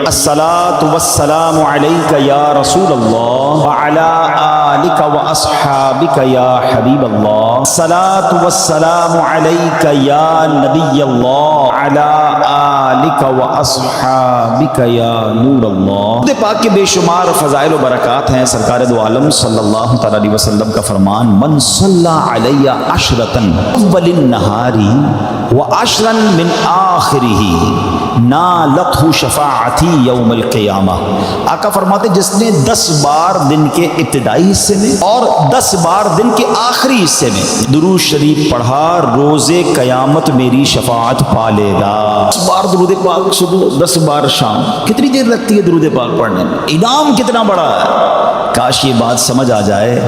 الصلاۃ والسلام علیک یا رسول اللہ وعلی آلک واصحابک یا حبیب اللہ، الصلاۃ والسلام علیک یا نبی اللہ وعلی آلک واصحابک یا نور اللہ۔ خود پاک کے بے شمار فضائل و برکات ہیں۔ سرکار دو عالم صلی اللہ تعالی علیہ وسلم کا فرمان، من صلی علی عشرۃ اول النہار وعشرا من آخرہ نالتہ شفاعتی یوم القیامہ۔ آقا فرماتے جس نے 10 بار دن کے ابتدائی حصے میں اور 10 بار دن کے آخری حصے میں درود شریف پڑھا، روز قیامت میری شفاعت پا لے گا۔ 10 بار درود پاک صبح، 10 بار شام، کتنی دیر لگتی ہے درود پاک پڑھنے میں؟ انعام کتنا بڑا ہے۔ کاش یہ بات سمجھ آ جائے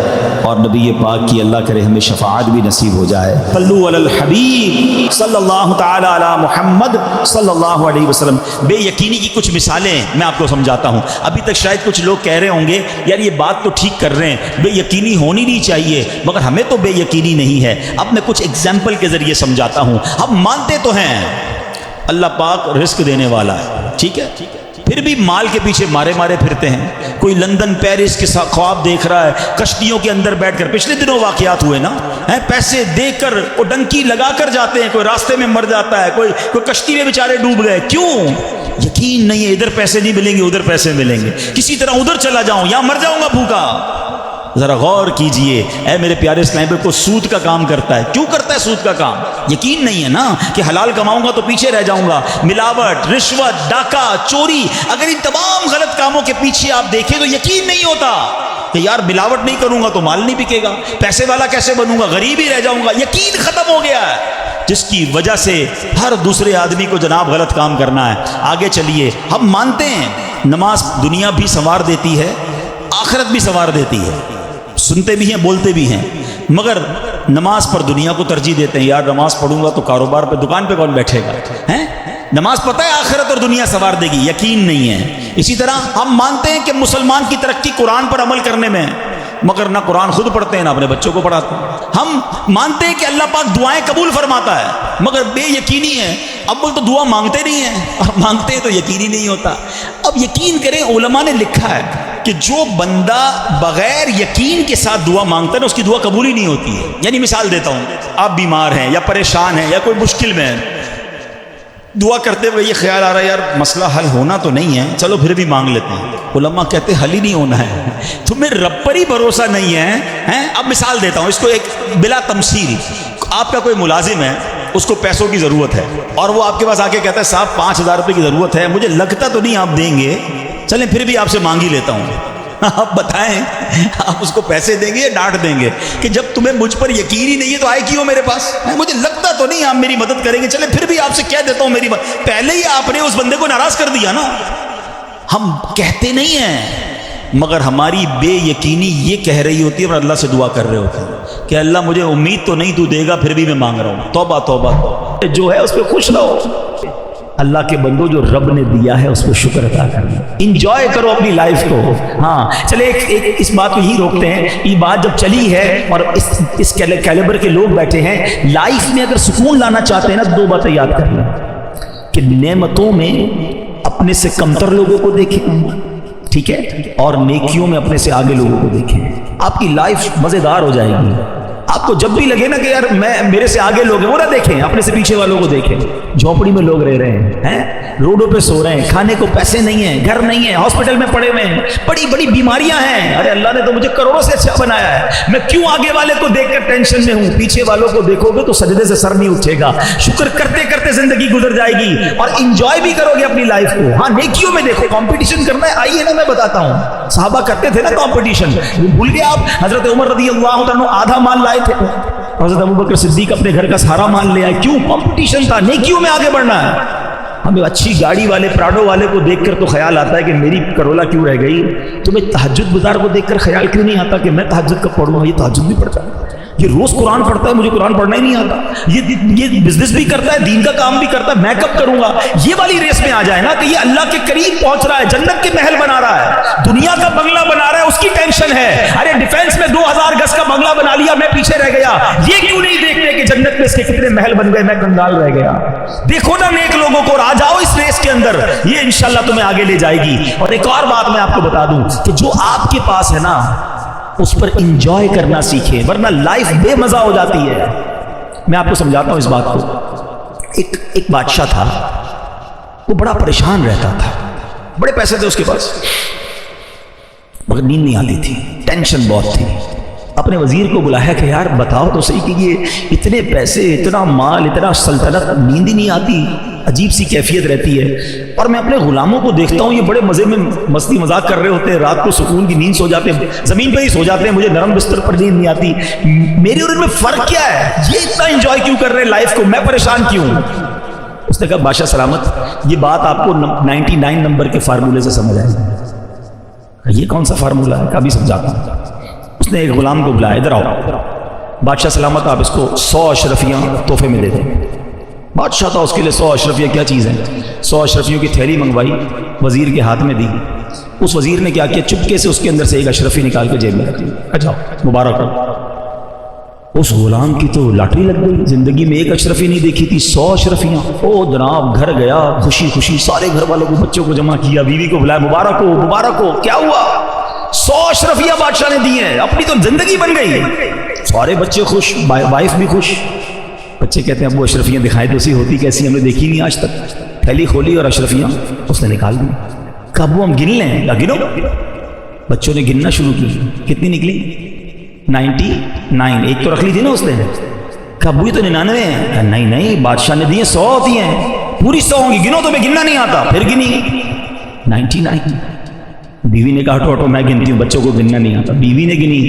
اور نبی پاک کی اللہ کرے ہمیں شفاعت بھی نصیب ہو جائے۔ صلو علی الحبیب صلی اللہ تعالی علی محمد صلی اللہ علیہ وسلم۔ بے یقینی کی کچھ مثالیں میں آپ کو سمجھاتا ہوں۔ ابھی تک شاید کچھ لوگ کہہ رہے ہوں گے یار یہ بات تو ٹھیک کر رہے ہیں، بے یقینی ہونی نہیں چاہیے، مگر ہمیں تو بے یقینی نہیں ہے۔ اب میں کچھ ایگزامپل کے ذریعے سمجھاتا ہوں۔ ہم مانتے تو ہیں اللہ پاک رزق دینے والا ہے، ٹھیک ہے، پھر بھی مال کے پیچھے مارے پھرتے ہیں۔ کوئی لندن پیرس کے ساتھ خواب دیکھ رہا ہے، کشتیوں کے اندر بیٹھ کر، پچھلے دنوں واقعات ہوئے نا، پیسے دے کر وہ ڈنکی لگا کر جاتے ہیں، کوئی راستے میں مر جاتا ہے، کوئی کشتی میں بیچارے ڈوب گئے۔ کیوں؟ یقین نہیں ہے ادھر پیسے نہیں ملیں گے، ادھر پیسے ملیں گے، کسی طرح ادھر چلا جاؤں یا مر جاؤں گا بھوکا۔ ذرا غور کیجئے اے میرے پیارے اسلام بھائی، کو سود کا کام کرتا ہے، کیوں کرتا ہے سود کا کام؟ یقین نہیں ہے نا کہ حلال کماؤں گا تو پیچھے رہ جاؤں گا۔ ملاوٹ، رشوت، ڈاکہ، چوری، اگر ان تمام غلط کاموں کے پیچھے آپ دیکھیں تو یقین نہیں ہوتا کہ یار ملاوٹ نہیں کروں گا تو مال نہیں بکے گا، پیسے والا کیسے بنوں گا، غریب ہی رہ جاؤں گا۔ یقین ختم ہو گیا ہے، جس کی وجہ سے ہر دوسرے آدمی کو جناب غلط کام کرنا ہے۔ آگے چلیے، ہم مانتے ہیں نماز دنیا بھی سنوار دیتی ہے، آخرت بھی سنوار دیتی ہے، سنتے بھی ہیں بولتے بھی ہیں، مگر نماز پر دنیا کو ترجیح دیتے ہیں۔ یار نماز پڑھوں گا تو کاروبار پہ، دکان پہ کون بیٹھے گا؟ ہیں نماز پتہ ہے آخرت اور دنیا سنوار دے گی، یقین نہیں ہے۔ اسی طرح ہم مانتے ہیں کہ مسلمان کی ترقی قرآن پر عمل کرنے میں ہے، مگر نہ قرآن خود پڑھتے ہیں نہ اپنے بچوں کو پڑھاتے ہیں۔ ہم مانتے ہیں کہ اللہ پاک دعائیں قبول فرماتا ہے، مگر بے یقینی ہے، اول تو دعا مانگتے نہیں ہیں اور مانگتے ہیں تو یقینی نہیں ہوتا۔ اب یقین کریں، علماء نے لکھا ہے کہ جو بندہ بغیر یقین کے ساتھ دعا مانگتا ہے نا، اس کی دعا قبول ہی نہیں ہوتی ہے۔ یعنی مثال دیتا ہوں، آپ بیمار ہیں یا پریشان ہیں یا کوئی مشکل میں ہیں، دعا کرتے ہوئے یہ خیال آ رہا ہے یار مسئلہ حل ہونا تو نہیں ہے، چلو پھر بھی مانگ لیتے ہیں۔ علماء کہتے ہیں حل ہی نہیں ہونا ہے، تمہیں رب پر ہی بھروسہ نہیں ہے۔ اب مثال دیتا ہوں اس کو ایک بلا تمثیل، آپ کا کوئی ملازم ہے، اس کو پیسوں کی ضرورت ہے اور وہ آپ کے پاس آ کے کہتا ہے صاحب 5000 روپے کی ضرورت ہے، مجھے لگتا تو نہیں آپ دیں گے، چلیں پھر بھی آپ سے مانگ ہی لیتا ہوں۔ آپ بتائیں آپ اس کو پیسے دیں گے یا ڈانٹ دیں گے کہ جب تمہیں مجھ پر یقین ہی نہیں ہے تو آئے کیوں میرے پاس؟ مجھے لگتا تو نہیں آپ میری مدد کریں گے، چلے پھر بھی آپ سے کہہ دیتا ہوں میری مدد۔ پہلے ہی آپ نے اس بندے کو ناراض کر دیا نا۔ ہم کہتے نہیں ہیں، مگر ہماری بے یقینی یہ کہہ رہی ہوتی ہے اور اللہ سے دعا کر رہے ہوتے ہیں کہ اللہ مجھے امید تو نہیں تو دے گا، پھر بھی میں مانگ رہا ہوں۔ توبہ توبہ توبہ، جو ہے اس پہ خوش رہو۔ اللہ کے بندو جو رب نے دیا ہے اس پہ شکر ادا کرنا، انجوائے کرو اپنی لائف کو۔ ہاں چلے ایک اس بات کو ہی روکتے ہیں، یہ بات جب چلی ہے اور اس کیلیبر کے لوگ بیٹھے ہیں، لائف میں اگر سکون لانا چاہتے ہیں نا، 2 باتیں یاد کر لیں کہ نعمتوں میں اپنے سے کمتر لوگوں کو دیکھیں، ٹھیک ہے، اور نیکیوں میں اپنے سے آگے لوگوں کو دیکھیں، آپ کی لائف مزیدار ہو جائے گی۔ آپ کو جب بھی لگے نا کہ یار میرے سے آگے لوگ ہیں، وہ نہ دیکھیں، اپنے سے پیچھے والوں کو دیکھیں۔ جھونپڑی میں لوگ رہ رہے ہیں، روڈوں پہ سو رہے ہیں، کھانے کو پیسے نہیں ہیں، گھر نہیں ہے، ہاسپٹل میں پڑے ہوئے ہیں، بڑی بڑی بیماریاں ہیں۔ ارے اللہ نے تو مجھے کروڑوں سے اچھا بنایا ہے، میں کیوں آگے والے کو دیکھ کر ٹینشن میں ہوں؟ پیچھے والوں کو دیکھو گے تو سجدے سے سر نہیں اٹھے گا۔ شکر کرتے کرتے زندگی گزر جائے گی اور انجوائے بھی کرو گے اپنی لائف کو۔ ہاں نیکیوں میں دیکھو، کمپٹیشن کرنا ہے، آئیے نا میں بتاتا ہوں۔ صحابہ کرتے تھے نا کمپٹیشن، بھول گئے آپ؟ حضرت عمر رضی اللہ عنہ آدھا مال لائے تھے، حضرت ابوبکر صدیق اپنے گھر کا سارا مال لے آئے۔ کیوں؟ کمپٹیشن تھا، نیکیوں میں آگے بڑھنا ہے۔ ہمیں اچھی گاڑی والے، پراڈو والے کو دیکھ کر تو خیال آتا ہے کہ میری کرولا کیوں رہ گئی؟ تمہیں تہجد گزار کو دیکھ کر خیال کیوں نہیں آتا کہ میں تہجد کب پڑھوں گا؟ یہ تہجد بھی پڑھتا ہے، یہ روز قرآن پڑھتا ہے، مجھے قرآن پڑھنا ہی نہیں آتا، یہ بزنس بھی کرتا ہے، دین کا کام بھی کرتا ہے، میں کب کروں گا؟ یہ والی ریس میں آ جائے نا کہ یہ اللہ کے قریب پہنچ رہا ہے، جنت کے محل بنا رہا ہے، دنیا کا بنگلہ بنا رہا ہے، اس کی ٹینشن ہے۔ ارے ڈیفینس میں 2000 گز کا بنگلہ بنا لیا، میں پیچھے رہ گیا. یہ کیوں نہیں دیکھتے کہ جنت میں اس کے کتنے محل بن گئے، میں کنگال رہ گیا؟ دیکھو نا نیک لوگوں کو، اور آ جاؤ اس ریس کے اندر، یہ انشاءاللہ تمہیں آگے لے جائے گی. اور ایک اور بات میں آپ کو بتا دوں کہ جو آپ کے پاس ہے نا اس پر انجوائے کرنا سیکھیں، ورنہ لائف بے مزہ ہو جاتی ہے. میں آپ کو سمجھاتا ہوں اس بات کو. ایک بادشاہ تھا، وہ بڑا پریشان رہتا تھا، بڑے پیسے تھے اس کے پاس، مگر نیند نہیں آتی تھی، ٹینشن بہت تھی. اپنے وزیر کو بلایا کہ یار بتاؤ تو صحیح کہ یہ اتنے پیسے، اتنا مال، اتنا سلطنت، نیند ہی نہیں آتی، عجیب سی کیفیت رہتی ہے. اور میں اپنے غلاموں کو دیکھتا ہوں یہ بڑے مزے میں مستی مذاق کر رہے ہوتے ہیں، رات کو سکون کی نیند سو جاتے ہیں، زمین پہ ہی سو جاتے ہیں، مجھے نرم بستر پر نیند نہیں آتی. میرے اور ان میں فرق کیا ہے؟ یہ اتنا انجوائے کیوں کر رہے ہیں لائف کو، میں پریشان کیوں؟ اس نے کہا بادشاہ سلامت، یہ بات آپ کو 99 نمبر کے فارمولے سے سمجھ آئے گی. یہ کون سا فارمولہ ہے؟ کبھی سمجھاتا ہوں. اس نے ایک غلام کو بلایا، ادھر آؤ. بادشاہ سلامت آپ اس کو 100 اشرفیاں تحفے میں دے دیں. بادشاہ تھا، اس کے لیے 100 اشرفیاں کیا چیز ہیں. 100 اشرفیوں کی تھیلی منگوائی، وزیر کے ہاتھ میں دی. اس وزیر نے کیا کیا، چپکے سے اس کے اندر سے ایک اشرفی نکال کے جیب میں رکھ دی. اچھا مبارک ہو. اس غلام کی تو لاٹری لگ گئی، زندگی میں ایک اشرفی نہیں دیکھی تھی، 100 اشرفیاں. او جناب گھر گیا، خوشی خوشی سارے گھر والوں کو، بچوں کو جمع کیا، بیوی کو بلایا، مبارک ہو مبارک ہو. کیا ہوا؟ 100 اشرفیاں بادشاہ نے دی ہیں، اپنی تو زندگی بن گئی. سارے بچے خوش، وائف بھی خوش. بچے کہتے ہیں ابو اشرفیاں دکھائے تو اسی ہوتی کیسی، ہم نے دیکھی نہیں آج تک. تھیلی کھولی اور اشرفیاں اس نے نکال دی. کہا ابو ہم گن لیں؟ یا گنو. بچوں نے گننا شروع کی. کتنی نکلی؟ 99. ایک تو رکھ لی تھی نا اس نے. کہا ابو یہ تو 99 ہیں. کہا نہیں نہیں، بادشاہ نے دی ہیں 100 ہوتی ہیں، پوری 100 ہوں گی، گنو تو میں گننا نہیں آتا. پھر گنی 99. بیوی نے کہا ہٹو ہٹو میں گنتی ہوں، بچوں کو گننا نہیں آتا. بیوی نے گنی،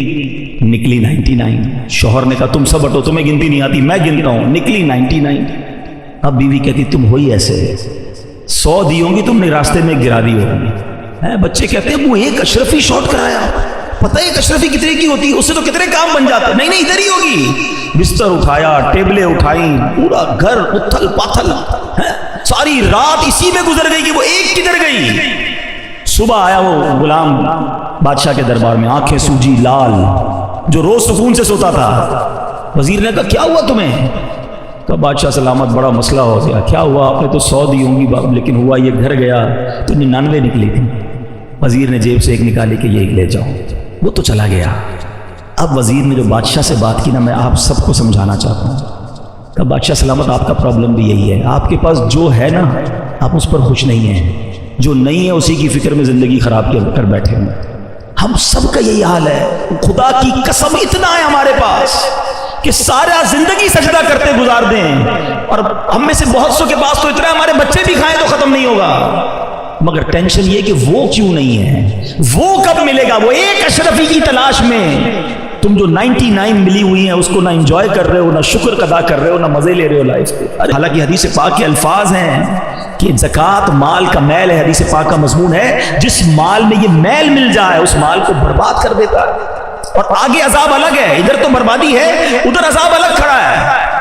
نکلی 99. شوہر نے کہا تم سب ہٹو، تمہیں گنتی نہیں آتی، میں گنتا ہوں. نکلی 99. اب بیوی کہتی تم ہوئی ایسے، 100 دی ہوں گی تم نے، راستے میں گرا دی ہوگی. بچے کہتے ہیں وہ ایک اشرفی شارٹ کرایا، پتہ ہے ایک اشرفی کتنے کی ہوتی ہے، اس سے تو کتنے کام بن جاتے. نہیں نہیں ادھر ہی ہوگی. بستر اٹھایا، ٹیبلیں اٹھائیں، پورا گھر اتھل پاتھل. ساری رات اسی میں گزر گئی کہ وہ ایک کدھر گئی. صبح آیا وہ غلام بادشاہ کے دربار میں، آنکھیں سوجی لال، جو روز سکون سے سوتا تھا. وزیر نے کہا کیا ہوا تمہیں؟ کہا بادشاہ سلامت بڑا مسئلہ ہو گیا. کیا ہوا؟ آپ نے تو 100 دی ہوں گی لیکن ہوا یہ گھر گیا تو 99 نکلی تھی. وزیر نے جیب سے ایک نکالی کہ یہ لے جاؤ. وہ تو چلا گیا. اب وزیر نے جو بادشاہ سے بات کی نا، میں آپ سب کو سمجھانا چاہتا ہوں. کہ بادشاہ سلامت آپ کا پرابلم بھی یہی ہے، آپ کے پاس جو ہے نا آپ اس پر خوش نہیں ہیں، جو نہیں ہے اسی کی فکر میں زندگی خراب کر بیٹھے ہیں. ہم سب کا یہی حال ہے. خدا کی قسم اتنا ہے ہمارے پاس کہ سارا زندگی سجدہ کرتے گزار دیں، اور ہم میں سے بہت سو کے پاس تو اتنا ہے ہمارے بچے بھی کھائیں تو ختم نہیں ہوگا. مگر ٹینشن یہ کہ وہ کیوں نہیں ہے، وہ کب ملے گا. وہ ایک اشرفی کی تلاش میں تم جو 99 ملی ہوئی ہیں اس کو نہ انجوائے کر رہے ہو، نہ شکر ادا کر رہے ہو، نہ مزے لے رہے ہو لائف کے. حالانکہ حدیث پاک کے الفاظ ہیں کہ زکوٰۃ مال کا میل ہے. حدیث پاک کا مضمون ہے جس مال میں یہ میل مل جائے اس مال کو برباد کر دیتا ہے. اور آگے عذاب الگ ہے، ادھر تو بربادی ہے، ادھر عذاب الگ کھڑا ہے.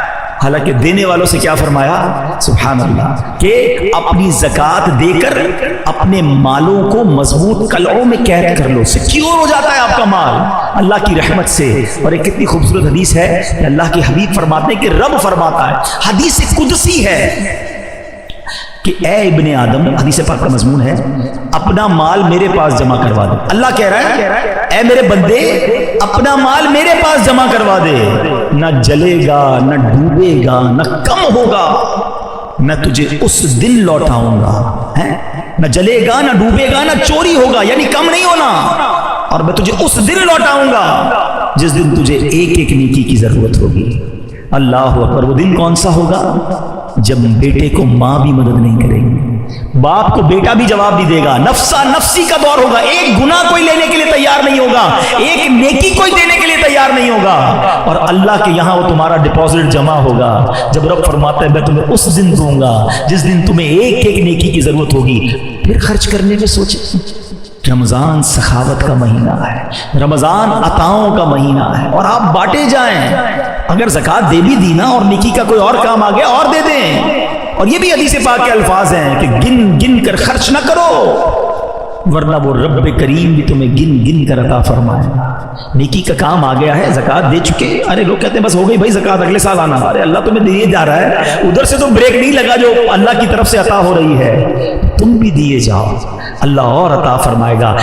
حالانکہ دینے والوں سے کیا فرمایا؟ سبحان اللہ، کہ اپنی زکوٰۃ دے کر اپنے مالوں کو مضبوط قلعوں میں قید کر لو، سیکیور ہو جاتا ہے آپ کا مال اللہ کی رحمت سے. اور ایک کتنی خوبصورت حدیث ہے کہ اللہ کے حبیب فرماتے ہیں کہ رب فرماتا ہے، حدیث قدسی ہے کہ اے ابن آدم، حدیث پاک کا مضمون ہے، اپنا مال میرے پاس جمع کروا دے. اللہ کہہ رہا ہے اے میرے بندے اپنا مال میرے پاس جمع کروا دے، نہ جلے گا، نہ ڈوبے گا، نہ کم ہوگا. میں تجھے اس دن لوٹاؤں گا، نہ جلے گا، نہ ڈوبے گا، نہ چوری ہوگا، یعنی کم نہیں ہونا. اور میں تجھے اس دن لوٹاؤں گا جس دن تجھے ایک ایک نیکی کی ضرورت ہوگی. اللہ اکبر. وہ دن کون سا ہوگا؟ جب بیٹے کو ماں بھی مدد نہیں کرے گی، باپ کو بیٹا بھی جواب نہیں دے گا. نفسا نفسی کا دور ہوگا. ایک گناہ کوئی لینے کے لیے تیار نہیں ہوگا، ایک نیکی کوئی دینے کے لیے تیار نہیں ہوگا. اور اللہ کے یہاں وہ تمہارا ڈپازٹ جمع ہوگا. جب رب فرماتا ہے میں تمہیں اس دن دوں گا جس دن تمہیں ایک ایک نیکی کی ضرورت ہوگی. پھر خرچ کرنے میں سوچیں. رمضان سخاوت کا مہینہ ہے، رمضان عطاؤں کا مہینہ ہے، اور آپ بانٹے جائیں. اگر زکوٰۃ دے بھی دی نا اور نیکی کا کوئی اور کام آ گیا اور دے دیں. اور یہ بھی حدیث پاک کے الفاظ ہیں کہ گن گن کر خرچ نہ کرو. ورنہ وہ رب کریم بھی تمہیں گن گن کر عطا فرمائے گا۔ نیکی کا کام آ گیا ہے، زکوٰۃ دے چکے، ارے لوگ کہتے ہیں بس ہو گئی بھائی زکوٰۃ، اگلے سال آنا، ارے اللہ تمہیں دیے جا رہا ہے، ادھر سے تو بریک نہیں لگا جو اللہ کی طرف سے عطا ہو رہی ہے، تم بھی دیے جاؤ، اللہ اور عطا فرمائے گا۔